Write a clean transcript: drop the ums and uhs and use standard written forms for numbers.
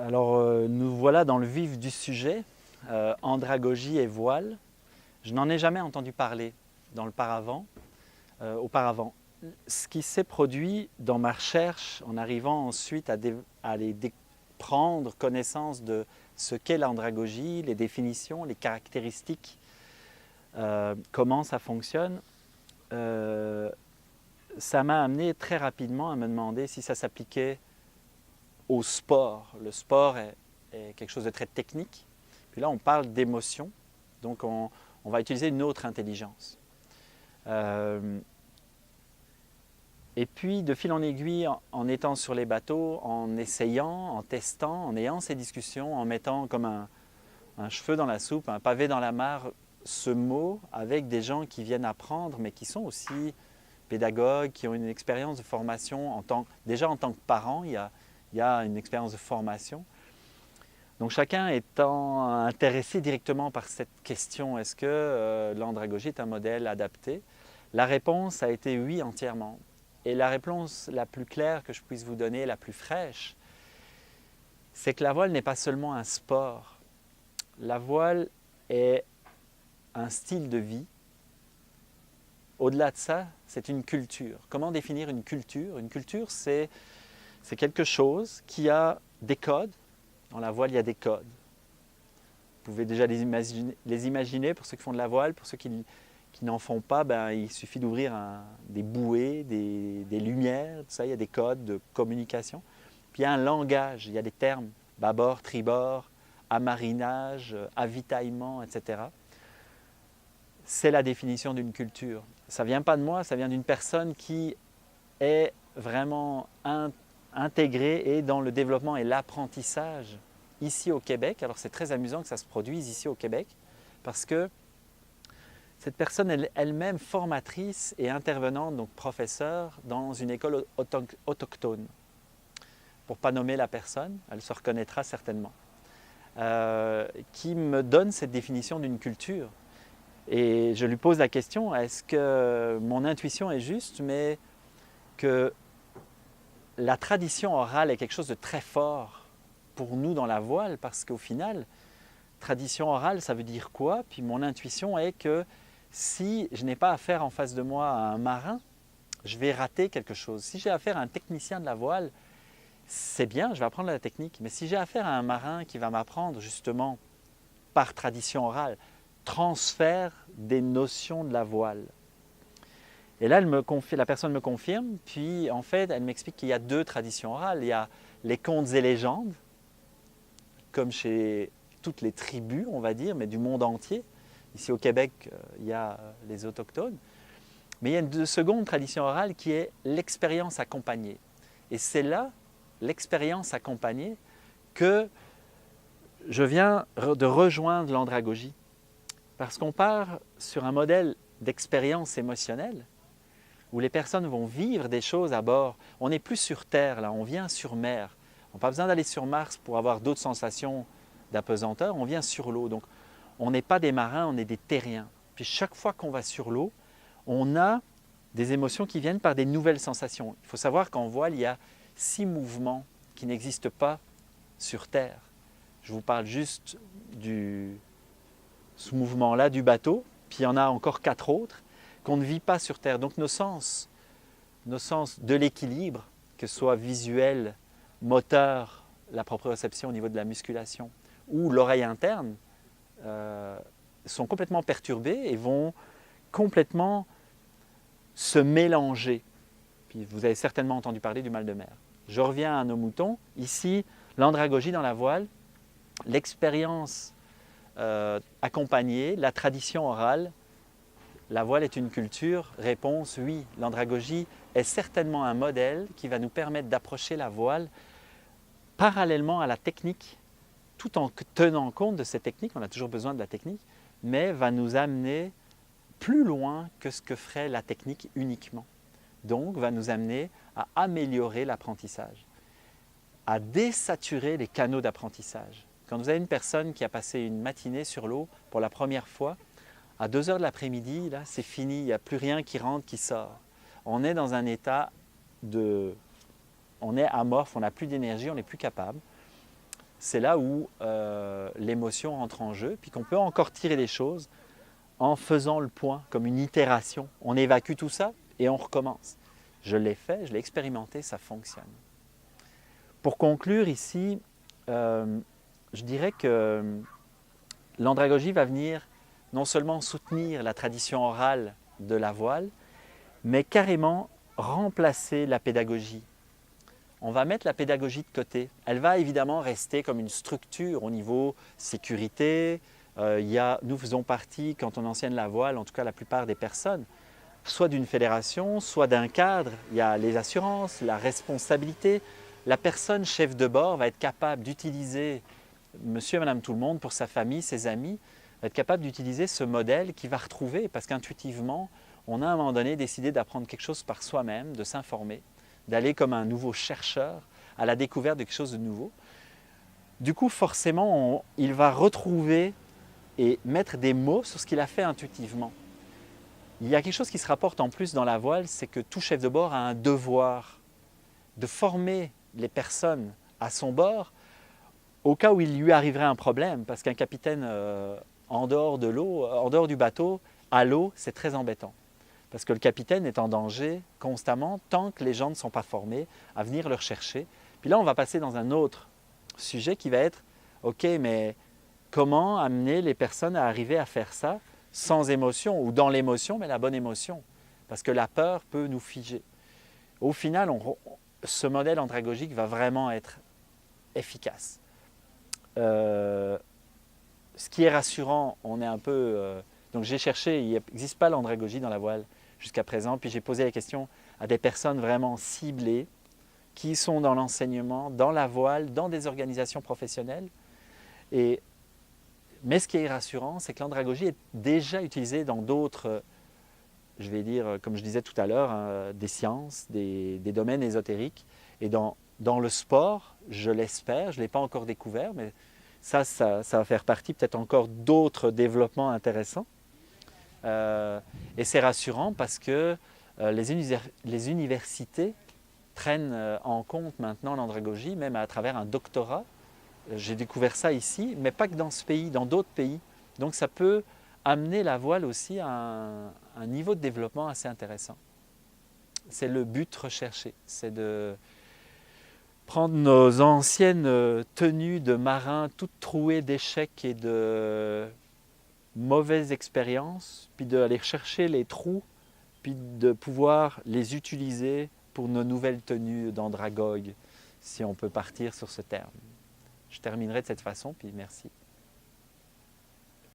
Nous voilà dans le vif du sujet, andragogie et voile. Je n'en ai jamais entendu parler auparavant. Ce qui s'est produit dans ma recherche, en arrivant ensuite à prendre connaissance de ce qu'est l'andragogie, les définitions, les caractéristiques, comment ça fonctionne, ça m'a amené très rapidement à me demander si ça s'appliquait au sport. Le sport est quelque chose de très technique. Puis là, on parle d'émotion. Donc, on va utiliser une autre intelligence. Et puis, de fil en aiguille, en étant sur les bateaux, en essayant, en testant, en ayant ces discussions, en mettant comme un cheveu dans la soupe, un pavé dans la mare, ce mot avec des gens qui viennent apprendre, mais qui sont aussi pédagogues, qui ont une expérience de formation déjà en tant que parents. Il y a une expérience de formation. Donc chacun étant intéressé directement par cette question, est-ce que l'andragogie est un modèle adapté? La réponse a été oui entièrement. Et la réponse la plus claire que je puisse vous donner, la plus fraîche, c'est que la voile n'est pas seulement un sport. La voile est un style de vie. Au-delà de ça, c'est une culture. Comment définir une culture? Une culture, c'est quelque chose qui a des codes. Dans la voile, il y a des codes. Vous pouvez déjà les imaginer pour ceux qui font de la voile. Pour ceux qui n'en font pas, il suffit d'ouvrir des bouées, des lumières, tout ça. Il y a des codes de communication. Puis il y a un langage, il y a des termes, bâbord, tribord, amarinage, avitaillement, etc. C'est la définition d'une culture. Ça ne vient pas de moi, ça vient d'une personne qui est vraiment intégrée et dans le développement et l'apprentissage ici au Québec. Alors c'est très amusant que ça se produise ici au Québec parce que cette personne est elle-même formatrice et intervenante, donc professeure, dans une école autochtone. Pour ne pas nommer la personne, elle se reconnaîtra certainement. Qui me donne cette définition d'une culture. Et je lui pose la question, est-ce que mon intuition est juste, mais que la tradition orale est quelque chose de très fort pour nous dans la voile, parce qu'au final, tradition orale, ça veut dire quoi? Puis mon intuition est que si je n'ai pas affaire en face de moi à un marin, je vais rater quelque chose. Si j'ai affaire à un technicien de la voile, c'est bien, je vais apprendre la technique. Mais si j'ai affaire à un marin qui va m'apprendre justement par tradition orale, transfert des notions de la voile. Et là, la personne me confirme, puis en fait, elle m'explique qu'il y a deux traditions orales. Il y a les contes et légendes, comme chez toutes les tribus, on va dire, mais du monde entier. Ici au Québec, il y a les autochtones. Mais il y a une seconde tradition orale qui est l'expérience accompagnée. Et c'est là, l'expérience accompagnée, que je viens de rejoindre l'andragogie. Parce qu'on part sur un modèle d'expérience émotionnelle où les personnes vont vivre des choses à bord. On n'est plus sur Terre, là, on vient sur mer. On n'a pas besoin d'aller sur Mars pour avoir d'autres sensations d'apesanteur, on vient sur l'eau. Donc, on n'est pas des marins, on est des terriens. Puis chaque fois qu'on va sur l'eau, on a des émotions qui viennent par des nouvelles sensations. Il faut savoir qu'en voile, il y a 6 mouvements qui n'existent pas sur Terre. Je vous parle juste ce mouvement-là du bateau, puis il y en a encore 4 autres qu'on ne vit pas sur Terre. Donc nos sens de l'équilibre, que ce soit visuel, moteur, la proprioception au niveau de la musculation, ou l'oreille interne, sont complètement perturbés et vont complètement se mélanger. Puis vous avez certainement entendu parler du mal de mer. Je reviens à nos moutons. Ici, l'andragogie dans la voile, l'expérience accompagnée, la tradition orale. La voile est une culture? Réponse oui. L'andragogie est certainement un modèle qui va nous permettre d'approcher la voile parallèlement à la technique, tout en tenant compte de cette technique, on a toujours besoin de la technique, mais va nous amener plus loin que ce que ferait la technique uniquement. Donc, va nous amener à améliorer l'apprentissage, à désaturer les canaux d'apprentissage. Quand vous avez une personne qui a passé une matinée sur l'eau pour la première fois, à 2 heures de l'après-midi, là, c'est fini, il n'y a plus rien qui rentre, qui sort. On est dans un état on est amorphe, on n'a plus d'énergie, on n'est plus capable. c'est là où l'émotion entre en jeu, puis qu'on peut encore tirer des choses en faisant le point, comme une itération. On évacue tout ça et on recommence. Je l'ai fait, je l'ai expérimenté, ça fonctionne. Pour conclure ici, je dirais que l'andragogie va venir non seulement soutenir la tradition orale de la voile, mais carrément remplacer la pédagogie. On va mettre la pédagogie de côté. Elle va évidemment rester comme une structure au niveau sécurité. Nous faisons partie, quand on enseigne la voile, en tout cas la plupart des personnes, soit d'une fédération, soit d'un cadre. Il y a les assurances, la responsabilité. La personne chef de bord va être capable d'utiliser monsieur et madame tout le monde pour sa famille, ses amis, va être capable d'utiliser ce modèle qu'il va retrouver parce qu'intuitivement, on a à un moment donné décidé d'apprendre quelque chose par soi-même, de s'informer, d'aller comme un nouveau chercheur à la découverte de quelque chose de nouveau. Du coup, forcément, il va retrouver et mettre des mots sur ce qu'il a fait intuitivement. Il y a quelque chose qui se rapporte en plus dans la voile, c'est que tout chef de bord a un devoir de former les personnes à son bord au cas où il lui arriverait un problème, parce qu'un capitaine en dehors de l'eau, en dehors du bateau, à l'eau, c'est très embêtant. Parce que le capitaine est en danger constamment tant que les gens ne sont pas formés à venir le rechercher. Puis là, on va passer dans un autre sujet qui va être, ok, mais comment amener les personnes à arriver à faire ça sans émotion ou dans l'émotion, mais la bonne émotion? Parce que la peur peut nous figer. Au final, ce modèle andragogique va vraiment être efficace. Ce qui est rassurant, on est un peu... donc j'ai cherché, il n'existe pas l'andragogie dans la voile jusqu'à présent, puis j'ai posé la question à des personnes vraiment ciblées qui sont dans l'enseignement, dans la voile, dans des organisations professionnelles. Mais ce qui est rassurant, c'est que l'andragogie est déjà utilisée dans d'autres, je vais dire, comme je disais tout à l'heure, hein, des sciences, des domaines ésotériques. Et dans le sport, je l'espère, je ne l'ai pas encore découvert, mais ça va faire partie peut-être encore d'autres développements intéressants. Et c'est rassurant parce que les universités prennent en compte maintenant l'andragogie, même à travers un doctorat. J'ai découvert ça ici, mais pas que dans ce pays, dans d'autres pays. Donc ça peut amener la voile aussi à un niveau de développement assez intéressant. C'est le but recherché, c'est de prendre nos anciennes tenues de marins toutes trouées d'échecs et de mauvaises expériences, puis d'aller chercher les trous, puis de pouvoir les utiliser pour nos nouvelles tenues d'andragogue, si on peut partir sur ce terme. Je terminerai de cette façon, puis merci.